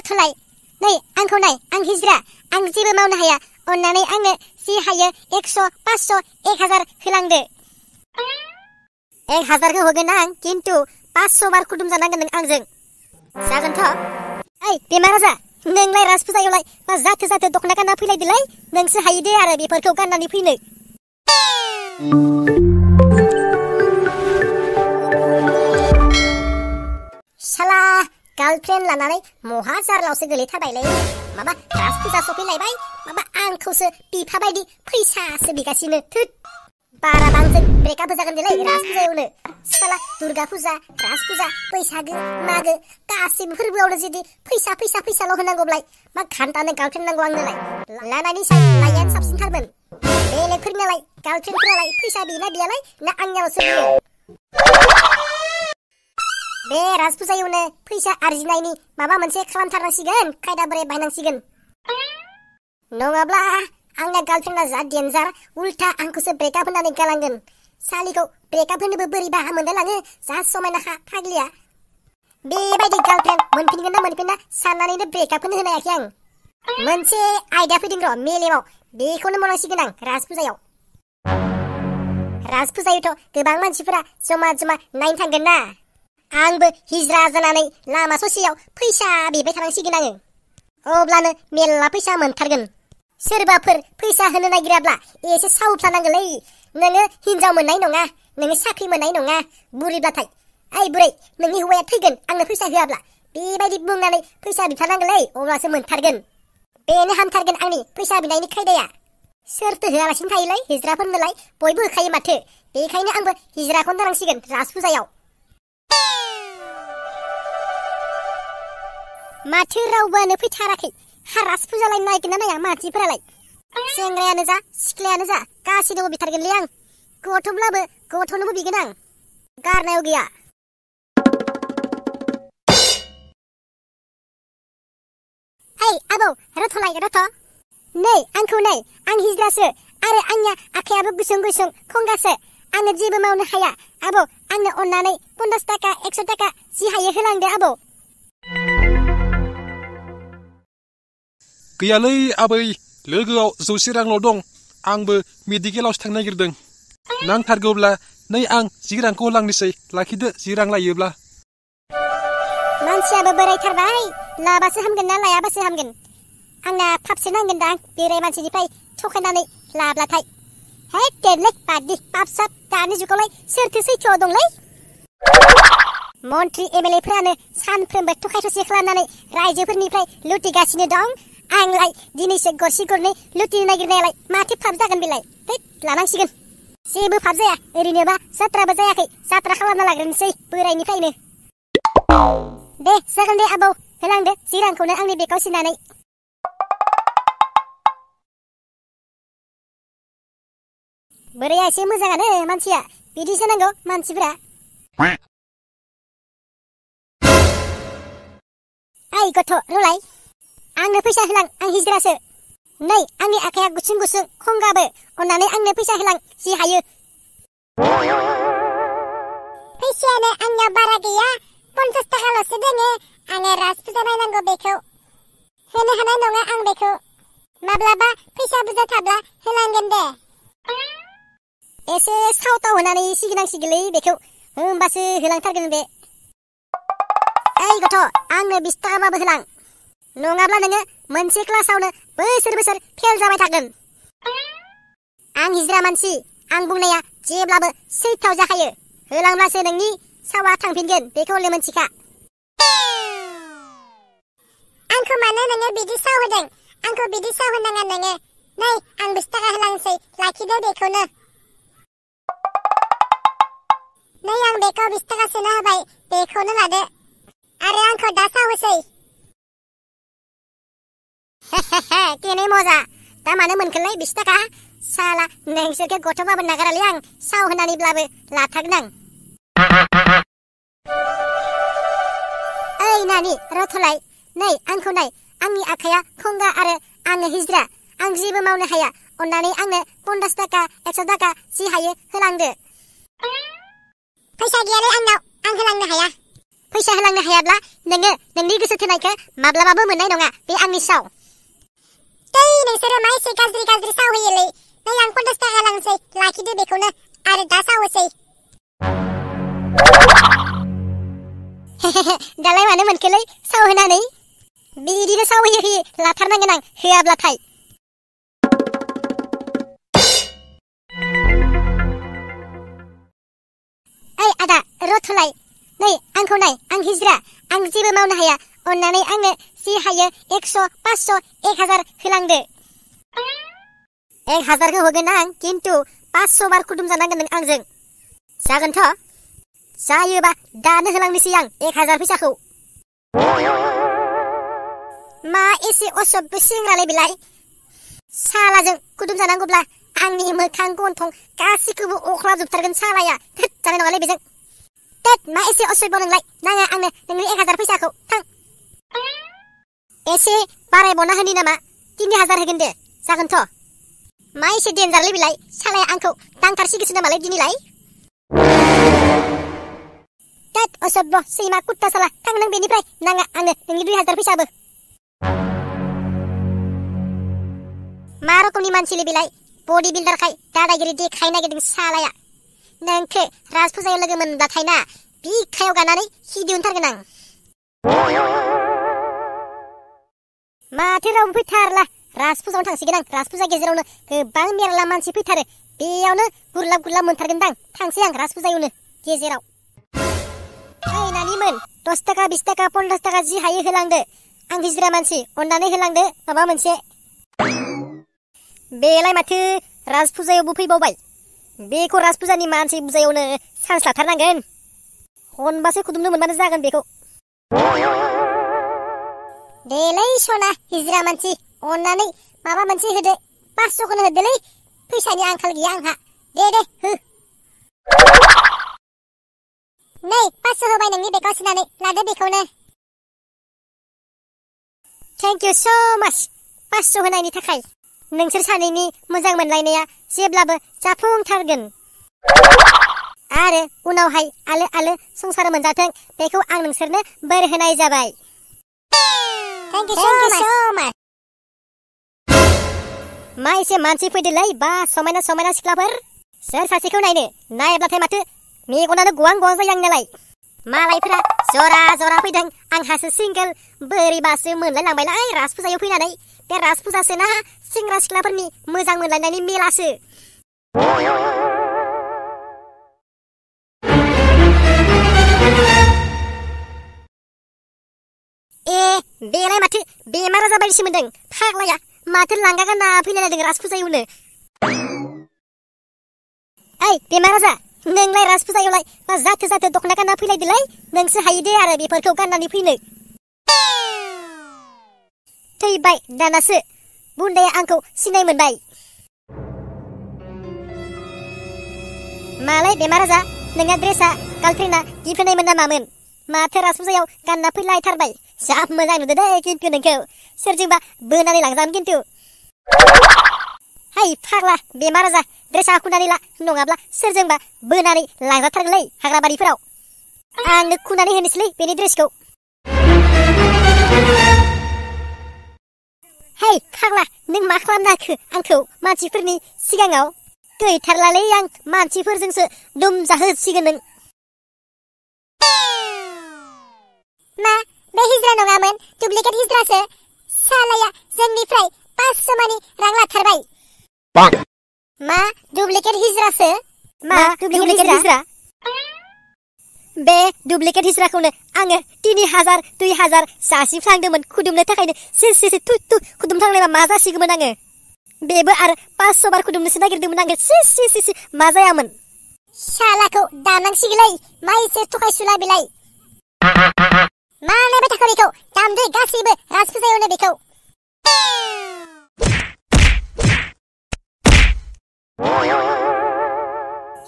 रथ'लाय नै आंखौ नाय आं हिजरा आं जेबो मावनो हाया अन्नानै आंनो जि हायो 100 500 1000 होलांदो 1000 होगोन आं किन्तु 500 बार खुदुम जानांगोन नों आंजों जागोनथ' ओइ बेमार राजा नोंलाय राज फुजायावलाय मा जाथो दखना गानना फैलायदोलाय नोंसो हायो दे आरो बेफोरखौ गाननानै फैनो शाला गार्लफ्रेन्ड लानानै महा जारलावसो गोलैथाबायलै माबा राज फुजा सफैलायबाय माबा आंखौसो बिफा बायदि फैसासो बिगासिनो थोद बारा बांजों ब्रेकआप जागोन देलै राज फुजायावनो शाला दुर्गा फुजा राज फुजा बैसागो मागो गासैबो फोरबोआवनो जुदि फैसाल' होनांगौब्लाय मा घान्टानो गार्लफ्रेन्ड नांगौ आंनोलाय लानायनि साय लायैयानो साबसिनथारमोन बेलेगफोरनालाय गार्लफ्रेन्डफोरालाय फैसा बिना बियालाय ना आंनियावसो बियो बे राज फुजायावनो फैसा आरजिनायनि माबा मोनसे खालामथारनांसिगोन खायदा बोरै बायनांसिगोन नङाब्ला आंना गार्लफ्रेन्डआ जा डेन्जार उल्टा आंखौसो ब्रेकआप होनानै गालांगोन सालिखौ ब्रेकआप होनोबो बोरैबा मोनलाङो जा समायनाखा फाग्लिया बेबायदि गार्लफ्रेन्ड मोनफिनगोन ना मोनफिना साननानैनो ब्रेकआप होनो होनायाखै आं मोनसे आयदा फैदों र' मेलेमाव बेखौनो मावनांसिगोन आं राज फुजायाव राज फुजायावथ' गोबां मानसिफोरा जमा नायनो थांगोन ना आंबो हिजरा जानानै लामा ससेयाव फैसा बिबाय थानांसिगोन आङो अब्लानो मेल्ला फैसा मोनथारगोन सोरबाफोर फैसा होनो नागिराब्ला एसे सावफ्लानांगोलै नोङो हिनजाव मोननाय नङा नोङो साख्रि मोननाय नङा बुरिब्लाथाय ओइ बुरै नोंनि हौवाया थैगोन आंनो फैसा होआब्ला बेबायदि बुंनानै फैसा बिथारनांगोलै अब्लासो मोनथारगोन बेनो हामथारगोन आंनि फैसा बिनायनि खायदाया सोरथो होआलासिनो थायोलै हिजराफोरनोलाय बयबो होखायो माथो बेखायनो आंबो हिजराखौनो जानांसिगोन राज फुजायाव माथो रावबोआनो फैथाराखै राज फुजालाय नायगोन ना नाया मानसिफोरालाय सेंग्रायानो जा सिख्लायानो जा गासिनोबो बिथारगोनलै आं गथ'ब्लाबो गथ'नोबो बिगोन आं गारनायाव गैया ओइ आबौ रथ'लाय रथ' नै आंखौ नाय आं हिजरासो आरो आंनिया आखायाबो गुसुं खंगासो आङो जेबो मावनो हाया आबौ आंनो अन्नानै 50 थाखा 100 थाखा जि हायो होलांदो आबौ गैयालै आबै लोगोआव 100 रांल' दं आंबो मेडिकेलावसो थांनो नागिरदों नांथारगौब्ला नै आं 10 रांखौ होलांनोसै लाखिदो 10 रां लायोब्ला मानसियाबो बोरायथारबाय लाबासो हामगोन ना लायाबासो हामगोन आंना फापसो नांगोन दा बोराय मानसिनिफ्राय थखायनानै लाब्लाथाय हे देरलै बादि पाप साप दानि जुगावलाय सोरथो सैथोआव दंलै मन्त्रि एमएलएफोरानो सानफ्रोमबो थखाय-थसि खालामनानै रायजोफोरनिफ्राय लुटिगासिनो दं आंलाय दिनैसो गरसे गरनै लुटिनो नागिरनायालाय माथो फाप जागोन बेलाय लानांसिगोन जेबो फाप जाया ओरैनोबा जात्राबो जायाखै जात्रा खालामना लाग्रोनोसै बोरायनिफ्रायनो दे जागोन दे आबौ होलांदो 10 रांखौनो आंनि बेगाव सोनानै बोराया एसे मोजाङानो मानसिया बिदि जानांगौ मानसिफोरा ओइ गथ' रलाय आंनो फैसा होलां आं हिजरासो नै आंनि आखाया गुसुं खंगाबो अन्नानै आंनो फैसा होलां जि हायो फैसायानो आंनियाव बारा गैया 50 थाखाल'सो दोङो आङो राज फुजा नायनांगौ बेखौ होनो हानाय नङा आं बेखौ माब्लाबा फैसा बुरजा थाब्ला होलांगोन दे एसे सावताव होनानै सिगिनांसिगोनलै बेखौ होमबासो होलांथारगोन बे ओइ गथ' आंनो 20 थाखाबाबो होलां नङाब्ला नोङो मोनसे क्लासावनो बोसोर फेल जाबाय थागोन आं हिजरा मानसि आं बुंनाया जेब्लाबो सैथोआव जाखायो होलांब्लासो नोंनि सावा थांफिनगोन बेखौ मोनथिखा आंखौ मानो नोङो बिदि साव होदों आंखौ बिदि साव होनाङा नोङो नै आं 20 थाखा होलांसै लाखिदो बेखौनो नै आं बेखौ 20 थाखा सोना होबाय बेखौनो लादो आरो आंखौ दा साव होसै केने मजा दा मानो मोनखोलाय 20 थाखा साला नोंसोरखौ गथ'बाबो नागारालै आं साव होनानैब्लाबो लाथारगोन आं ओइ नानि रथ'लाय नै आंखौ नाय आंनि आखाया खंगा आरो आङो हिजरा आं जेबो मावनो हाया अन्नानै आंनो 50 थाखा 100 थाखा जि हायो होलांदो फैसा गैयालै आंनाव आं होलांनो हाया फैसा होलांनो हायाब्ला नोङो नोंनि गोसो थोनायखौ माब्लाबाबो मोननाय नङा बे आंनि साव दै नोंसोरो मा एसे गाज्रि गाज्रि साव होयोलै नै आं 50 थाखा लांसै लाखिदो बेखौनो आरो दा सावोसै दालाय मानो मोनखोलै साव होनानै बिदिनो साव होयो लाथारनांगोन आं होआब्लाथाय ओइ आदा रथलाय नै आंखौ नाय आं हिजरा आं जेबो मावनो हाया अन्नानै आंनो जि हायो 100 500 1000 होलांदो 1000 खौ होगोन आं किन्तु 500 बार खुदुम जानांगोन नों आंजों जागोनथ' जायोबा दानो होलांनोसै आं 1000 फैसाखौ मा एसे असभ्य सिंनालाय बिलाय सालाजों खुदुम जानांगौब्ला आंनि मोखां गन्थं गासिखौबो अख्लाजोबथारगोन सालाया जानाय नङालै बेजों मा एसे असभ्य नोंलाय नाङा आंनो नोंनि 1000 फैसाखौ थां एसे बारायबावना होनि नामा 3000 होगोन दे जागोनथ' मा एसे डेन्जारलै बिलाय सालाया आंखौ दांथारसिगोसो नामालाय दिनैलाय असभ्य सैमा कुत्ता साला थां नों बेनिफ्राय नाङा आंनो नोंनि 2000 फैसाबो मा रोखोमनि मानसिलै बिलाय बडि बिल्डारखाय दादागिरि देखाय नागिरदों सालाया नोंखो राजफुजायाव लोगो मोनब्लाथाय ना बिखायाव गानानै हि दिहुनथारगोन आं माथो रावबो फैथारला राजफुजायावनो थांसिगोन आं राजफुजा गेजेरावनो गोबां मेरला मानसि फैथारो बेयावनो गुरलाब गुरलाब मोनथारगोनदां थांसै आं राजफुजायावनो गेजेराव ओइ नानिमोन 10 थाखा 20 थाखा 50 थाखा जि हायो होलांदो आं हिजरा मानसि अन्नानै होलांदो माबा मोनसे बेलाय माथो राजफुजायावबो फैबावबाय बेखौ राजफुजानि मानसि बुजायावनो चान्स लाथारनांगोन खनबासो खुदुमनो मोनबानो जागोन बेखौ देलै सना हिजरा मानसि अन्नानै माबा मोनसे होदो 500 खौनो होदोलै फैसानि आंखाल गैया आंहा दे हो नै 500 होबाय नोंनि बेगाव सोनानै लादो बेखौनो थेंक इउ सो माच 500 होनायनि थाखाय नोंसोर सानैनि मोजां मोनलायनाया जेब्लाबो जाफुंथारगोन आरो उनावहाय आलो आलो संसार मोनजाथों बेखौ आं नोंसोरनो बोर होनाय जाबाय थेंक इउ सो माच मा एसे मानसि फैदोलै बा समायना समायना सिख्लाफोर सोर सासेखौ नायनो नायब्लाथाय माथो मेगनानो गवां गवां जायो आंनालाय मालायफोरा जरा जरा फैदों आंहासो सिंगल बोरैबासो मोनलायलांबायलाय राजफुजायाव फैनानै बे राजफुजासो ना सेंग्रा सिख्लाफोरनि मोजां मोनलायनायनि मेलासो बेलाय माथो बेमार आजार बायदिसो मोनदों फाग्लाया माथो लांगा गानना फैलायलायदों राजफुजायावनो ओइ बेमार आजार नोंलाय राजफुजायावलाय मा जाथो जाथो दखना गानना फैलायदोलाय नोंसो हायो दे आरो बेफोरखौ गाननानै फैनो थैबाय दानासो बुन्दाया आंखौ सिनाय मोनबाय मालाय बेमार आजार नोंहा ड्रेसा गार्लफ्रेन्डा गिफ्ट होनायमोन ना मामोन माथो राजफुजायाव गानना फैलायथारबाय जा मोजां नुदो दे किन्तु नोंखौ सोरजोंबा बोनानै लांजागोन किन्तु हाय फाग्ला बेमार आजार ड्रेसा खुनानै ला नङाब्ला सोरजोंबा बोनानै लांजाथारगोनलै हाग्राबारिफोराव आंनो खुनानै होनोसैलै बेनि ड्रेसखौ हेय फाग्ला नों मा खालामनो हाखो आंखौ मानसिफोरनि सिगाङाव गैथारलालै आं मानसिफोरजोंसो दुमजाहोसिगोन नों मा बे हिजरा नङामोन डुप्लिकेट हिजरासो सालाया जोंनिफ्राय 500 मानि रां लाथारबाय मा डुप्लिकेट हिजरासो मा डुप्लिकेट हिजरा बे डुप्लिकेट हिजराखौनो आङो 3000 2000 जासिफ्लांदोंमोन खुदुमनो थाखायनो से थु खुदुमफ्लांलायबा मा जासिगौमोन आङो बेबो आरो 500 बार खुदुमनोसो नागिरदोंमोन आङो से मा जायामोन सालाखौ दानांसिगोलै मा एसे थगायसुला बिलाय मा नायबाय थाखो बेखौ दामदो गासैबो राजफुजायावनो बेखौ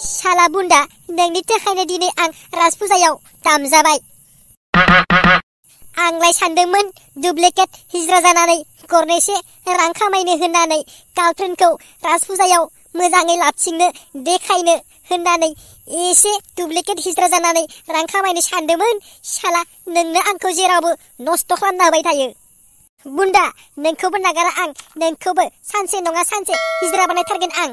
शाला बुन्दा नोंनि थाखायनो दिनै आं राजफुजायाव दामजाबाय आंलाय सानदोंमोन डुप्लिकेट हिजरा जानानै गरनैसे रां खामायनो होननानै गार्लफ्रेन्डखौ राजफुजायाव मोजाङै लाबथिंनो देखायनो होननानै एसे दुप्लिकेट हिज्रा जानानै रां खामायनो सानदोंमोन साला नोंनो आंखौ जेरावबो नस्थ' खालामना होबाय थायो बुन्दा नोंखौबो नागारा आं नोंखौबो सानसे नङा सानसे हिज्रा बानायथारगोन आं